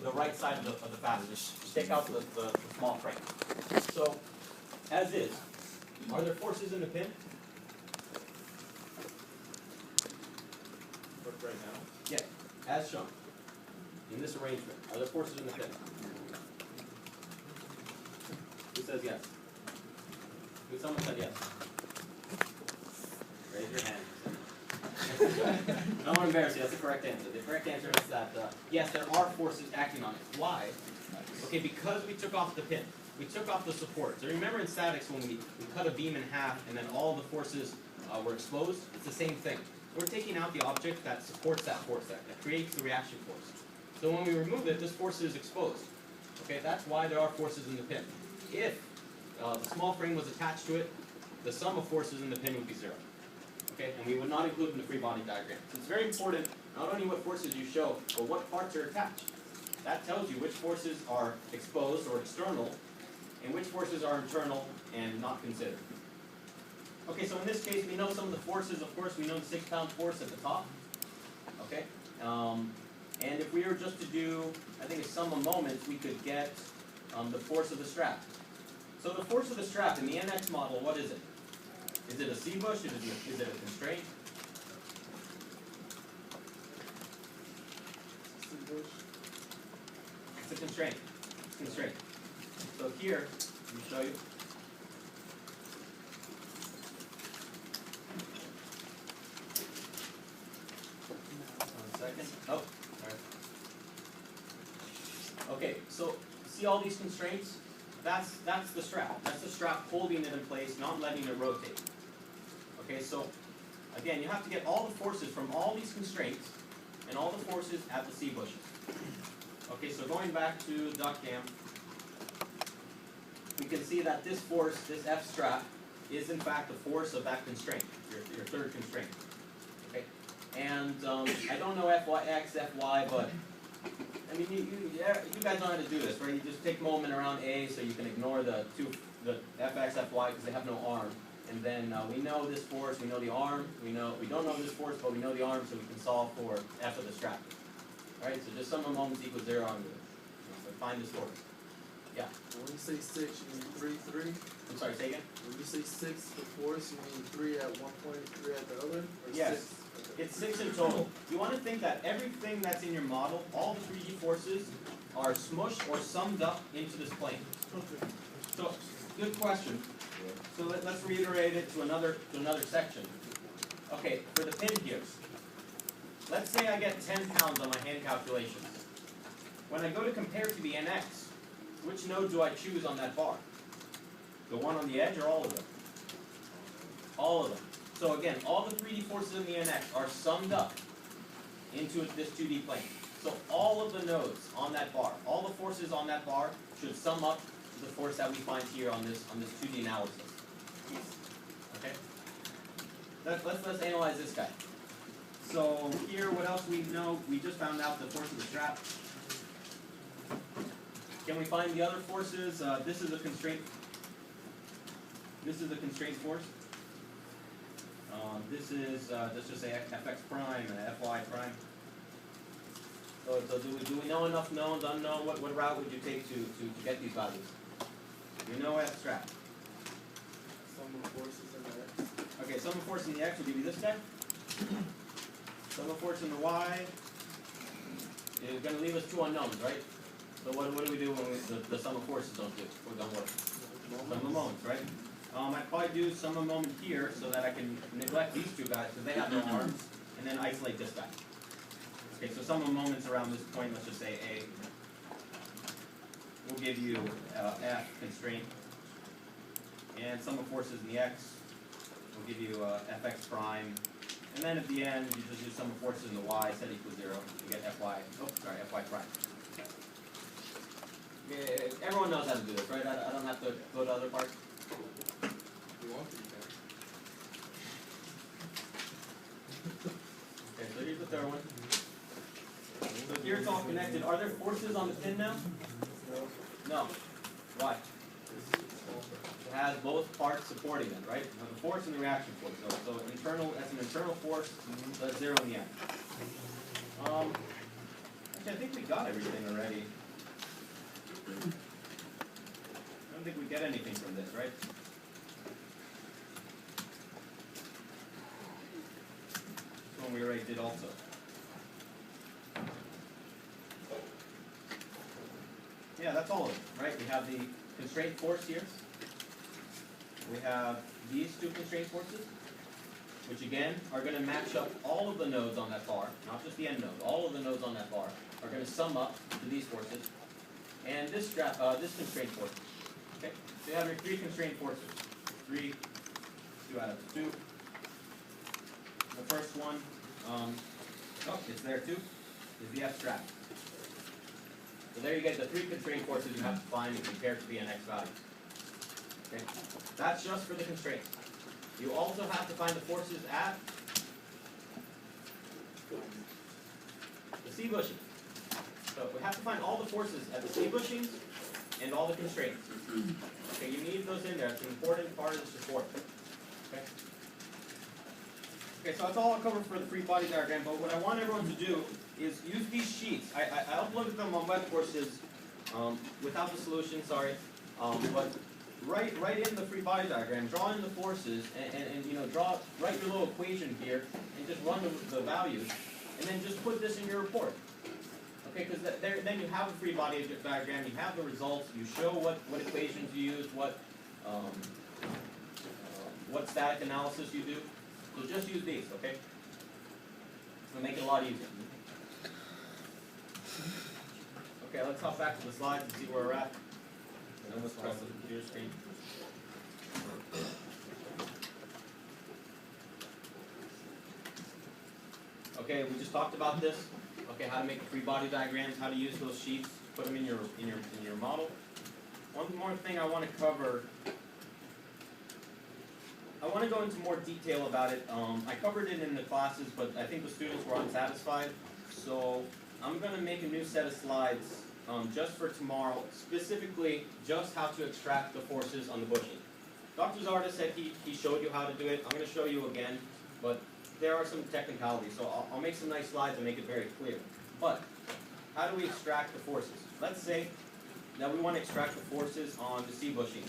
the right side of the fastener. Just take out the small frame. So, as is, are there forces in the pin? Right now? Yeah, as shown in this arrangement. Are there forces in the pin? Who says yes? Someone said yes. Raise your hand. I don't want to embarrass you. That's the correct answer. The correct answer is that yes, there are forces acting on it. Why? Okay, because we took off the pin. We took off the support. So remember in statics when we cut a beam in half and then all the forces were exposed? It's the same thing. We're taking out the object that supports that force, that creates the reaction force. So when we remove it, this force is exposed. Okay, that's why there are forces in the pin. If the small frame was attached to it, the sum of forces in the pin would be 0. Okay, and we would not include in the free body diagram. So it's very important not only what forces you show, but what parts are attached. That tells you which forces are exposed or external, and which forces are internal and not considered. Okay, so in this case, we know some of the forces. Of course, we know the 6-pound force at the top. Okay, and if we were just to do, I think a sum of moments, we could get the force of the strap. So the force of the strap in the NX model, what is it? Is it a C-bush? Is it a constraint? It's a constraint. It's a constraint. So here, let me show you. Second. Oh, all right. Okay, so see all these constraints? That's the strap. That's the strap holding it in place, not letting it rotate. Okay, so again, you have to get all the forces from all these constraints and all the forces at the C bushes. Okay, so going back to duct cam, we can see that this force, this F strap, is in fact the force of that constraint, your third constraint. Okay, and I don't know Fx, Fy, but I mean you guys know how to do this, right? You just take moment around A, so you can ignore the Fx, Fy because they have no arm, and then we know this force, we know the arm, we don't know this force, but we know the arm, so we can solve for F of the strap. All right, so just sum of moments equals 0 on this. So find this force. Yeah. When you say 6, you mean 3, 3? I'm sorry, say again? When you say 6 for force, you mean 3 at one point, 3 at the other? Or Yes. 6? Okay. It's 6 in total. You want to think that everything that's in your model, all the 3D forces, are smushed or summed up into this plane. So, good question. So let's reiterate it to another section. Okay, for the pin here. Let's say I get 10 pounds on my hand calculations. When I go to compare to the NX, which node do I choose on that bar? The one on the edge or all of them? All of them. So again, all the 3D forces in the NX are summed up into this 2D plane. So all of the nodes on that bar, all the forces on that bar should sum up to the force that we find here on this 2D analysis. Okay? Let's analyze this guy. So here, what else we know? We just found out the force of the strap. Can we find the other forces? This is a constraint. This is a constraint force. This is, let's just say Fx prime and Fy prime. So do we know enough knowns, unknown? What route would you take to get these values? We know F strap. Sum of forces in the X. Okay, sum of force in the X will give you this guy. Sum of force in the Y is going to leave us 2 unknowns, right? So what do we do when the sum of forces don't work? Sum of moments, right? I'd probably do sum of moment here so that I can neglect these 2 guys because they have no arms, and then isolate this guy. Okay, so sum of moments around this point, let's just say A, will give you F constraint, and sum of forces in the X will give you Fx prime, and then at the end you just do sum of forces in the Y set equals 0. You get Fy. Oh, sorry, Fy prime. Yeah, everyone knows how to do this, right? I don't have to go to other parts. If you want to, you can. Okay, so here's the third one. So here it's all connected. Are there forces on the pin now? No. Why? It has both parts supporting it, right? The force and the reaction force. So internal, that's an internal force, so that's 0 in the end. I think we got everything already. I don't think we get anything from this, right? This one we already did also. Yeah, that's all of it, right? We have the constraint force here. We have these two constraint forces, which again are going to match up all of the nodes on that bar, not just the end node. All of the nodes on that bar are going to sum up to these forces, and this constraint force. Okay, so you have your three constraint forces. 3, 2 out of 2. The first one, oh, it's there too, is the F strap. So there you get the three constraint forces you have to find and compare to the NX values. Okay, that's just for the constraints. You also have to find the forces at the C bushing. So we have to find all the forces at the C bushings and all the constraints. Okay, you need those in there. It's an important part of this report. Okay. Okay, so that's all I'll cover for the free body diagram, but what I want everyone to do is use these sheets. I uploaded them on web courses without the solution, sorry. But write in the free body diagram, draw in the forces, and you know, write your little equation here, and just run the values, and then just put this in your report. Okay, because then you have a free body diagram, you have the results, you show what equations you use, what static analysis you do. So just use these, okay? It'll make it a lot easier. Okay, let's hop back to the slides and see where we're at. And then let's press the computer screen. Okay, we just talked about this. Okay, how to make free body diagrams, how to use those sheets, put them in your model. One more thing I want to cover. I want to go into more detail about it. I covered it in the classes, but I think the students were unsatisfied. So I'm going to make a new set of slides just for tomorrow, specifically just how to extract the forces on the bushing. Dr. Zarda said he showed you how to do it. I'm going to show you again, but there are some technicalities. So I'll make some nice slides and make it very clear. But how do we extract the forces? Let's say that we want to extract the forces on the C bushing.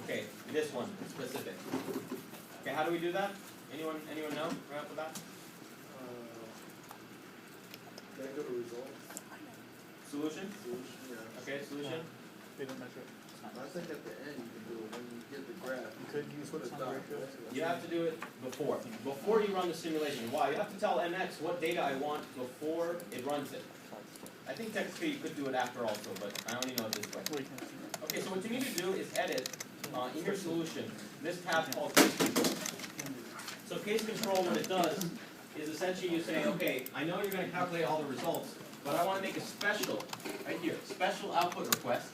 Okay, this one specific. Okay, how do we do that? Anyone know right off the bat? Then go to results. Solution? Solution, yeah. Okay, solution. They don't measure it. I think at the end you can do it when you get the graph. You could use Put a what's on dot. the ratio. You have to do it before you run the simulation. Why? You have to tell NX what data I want before it runs it. I think technically you could do it after also, but I only know it this way. Well, you can see that. Okay, so what you need to do is edit in your solution this tab called case control. So case control, what it does is essentially you say, okay, I know you're going to calculate all the results, but I want to make a special, right here, special output request.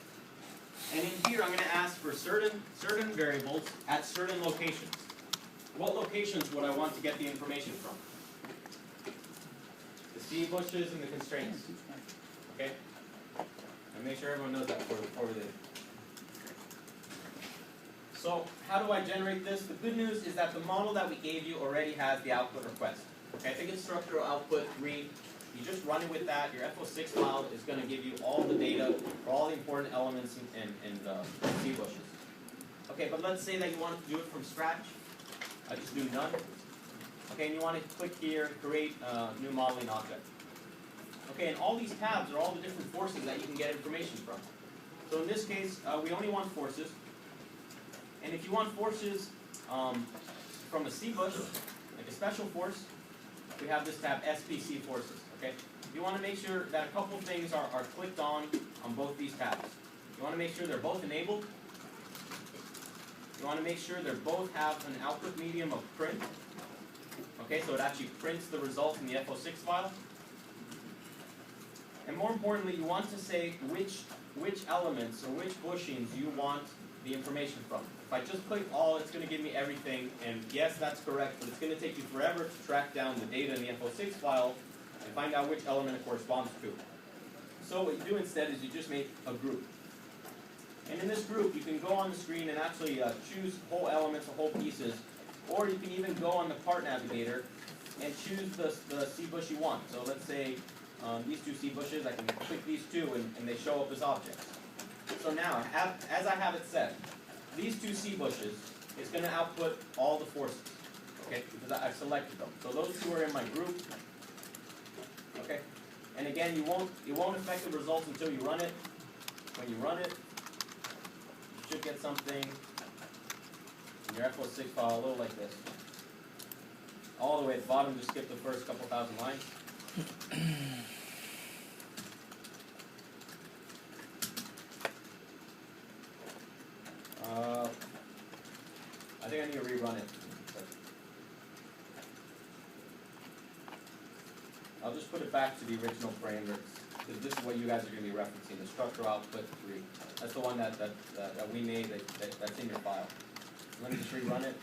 And in here I'm going to ask for certain variables at certain locations. What locations would I want to get the information from? The C bushes and the constraints. Okay? And make sure everyone knows that before we leave. So how do I generate this? The good news is that the model that we gave you already has the output request. Okay, I think it's structural output 3. You just run it with that. Your FO6 file is going to give you all the data for all the important elements in C bushes. Okay, but let's say that you want to do it from scratch. I just do none. Okay, and you want to click here, create a new modeling object. Okay, and all these tabs are all the different forces that you can get information from. So in this case, we only want forces. And if you want forces from a C bush, like a special force, we have this tab, SPC forces. Okay, you want to make sure that a couple of things are clicked on both these tabs. You want to make sure they're both enabled. You want to make sure they both have an output medium of print. Okay, so it actually prints the results in the FO6 file. And more importantly, you want to say which elements or which bushings you want the information from. If I just click all, it's going to give me everything, and yes, that's correct, but it's going to take you forever to track down the data in the FO6 file and find out which element it corresponds to. So what you do instead is you just make a group. And in this group, you can go on the screen and actually choose whole elements or whole pieces, or you can even go on the part navigator and choose the C bush you want. So let's say these two C bushes, I can click these two and they show up as objects. So now, as I have it set, these two C bushes is going to output all the forces, okay, because I've selected them. So those two are in my group, okay, and again, it won't affect the results until you run it. When you run it, you should get something in your FO6 file a little like this. All the way at the bottom, just skip the first couple thousand lines. I think I need to rerun it. I'll just put it back to the original parameters, because this is what you guys are going to be referencing, the structural output 3. That's the one that we made, that's in your file. Let me just rerun it.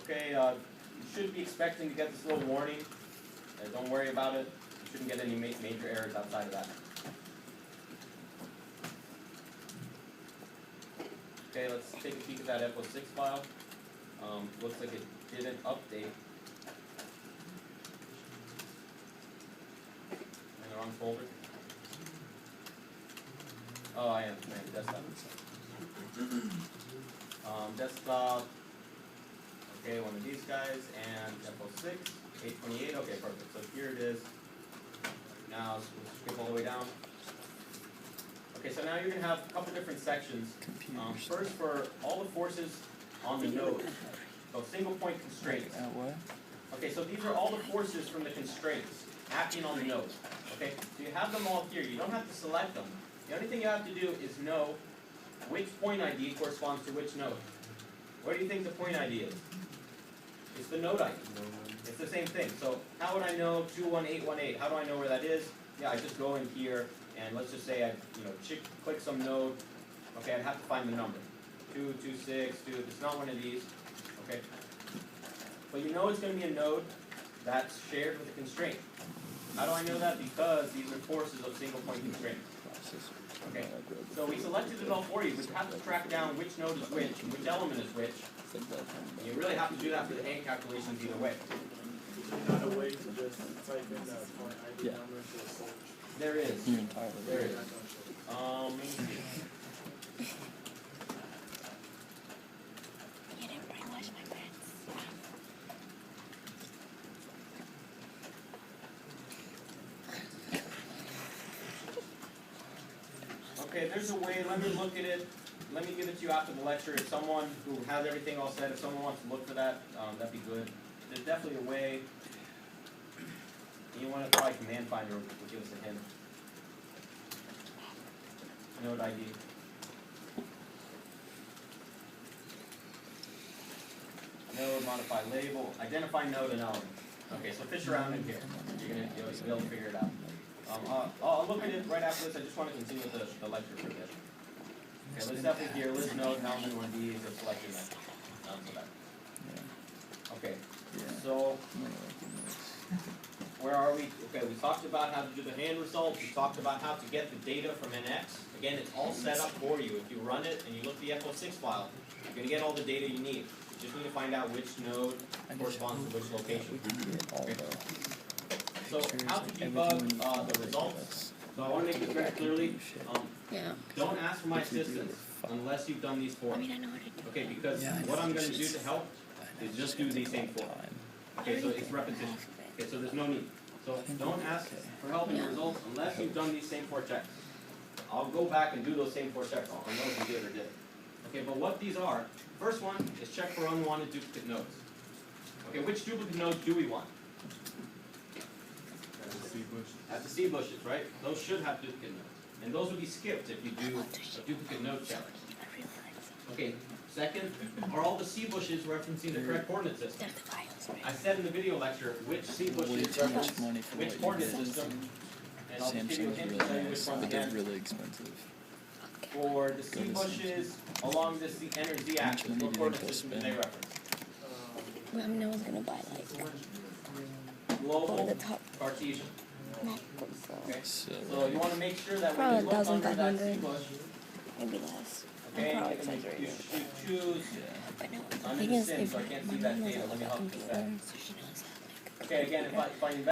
Okay, you should be expecting to get this little warning. Don't worry about it. You shouldn't get any major errors outside of that. Okay, let's take a peek at that FO6 file. Looks like it didn't update. In the wrong folder. Oh, I am. Desktop. Desktop. Okay, one of these guys, and FO6, 828. Okay, perfect. So here it is. Now, so we'll skip all the way down. Okay, so now you're going to have a couple different sections. First, for all the forces on the node. So single point constraints. Okay, so these are all the forces from the constraints acting on the node. Okay, so you have them all here. You don't have to select them. The only thing you have to do is know which point ID corresponds to which node. Where do you think the point ID is? It's the node ID. It's the same thing. So how would I know 21818? How do I know where that is? Yeah, I just go in here and let's just say I click some node. Okay, I'd have to find the number. 226, it's not one of these. Okay. But you know it's going to be a node that's shared with a constraint. How do I know that? Because these are forces of single point constraints. Okay. So we selected it all for you, but you have to track down which node is which, and which element is which. You really have to do that for the hand calculations either way. Not a way to just type in the point ID number to a search. There is. There is. Let me see. You didn't brainwash my parents. Okay, there's a way, let me look at it. Let me give it to you after the lecture. If someone who has everything all set, if someone wants to look for that, that'd be good. There's definitely a way. You want to try Command Finder, will give us a hint. Node ID. Node, modify label, identify node and element. Okay, so fish around in here. You'll be able to figure it out. I'll look at it right after this. I just want to continue with the lecture for a bit. Okay, let's definitely here, list node and element one D is a selection method. Okay, so where are we? Okay, we talked about how to do the hand results. We talked about how to get the data from NX. Again, it's all set up for you. If you run it and you look at the FO6 file, you're going to get all the data you need. You just need to find out which node corresponds to which location. Okay. So how to debug the results? So I want to make this very clearly. Don't ask for my assistance unless you've done these four. I mean, I know what to do. Okay, because what I'm going to do to help is just do these same four. Okay, so it's repetition. Okay, so there's no need. So don't ask for help in the results unless you've done these same four checks. I'll go back and do those same four checks on those you did or did. Okay, but what these are, first one is check for unwanted duplicate nodes. Okay, which duplicate nodes do we want? At the C bushes, right? Those should have duplicate nodes. And those would be skipped if you do a duplicate node check. Okay, second, are all the C bushes referencing the correct coordinate system? I said in the video lecture which C bushes reference which coordinate system, and I'll just give you a hint to tell you which one again. Really expensive. For the C bushes along this inner Z axis, what coordinate system do they reference? Well, no one's gonna buy like Global the top Cartesian. MacBooks, so Okay, So so you want to make sure that Probably when you look under that C 1,500. bush, maybe less. okay, I'm probably and you exaggerating. choose But no, the Under thing the is, sim, if so I can't my see that mom has data. Let me a help you with that. computer, so she knows that like Okay, again, if I invest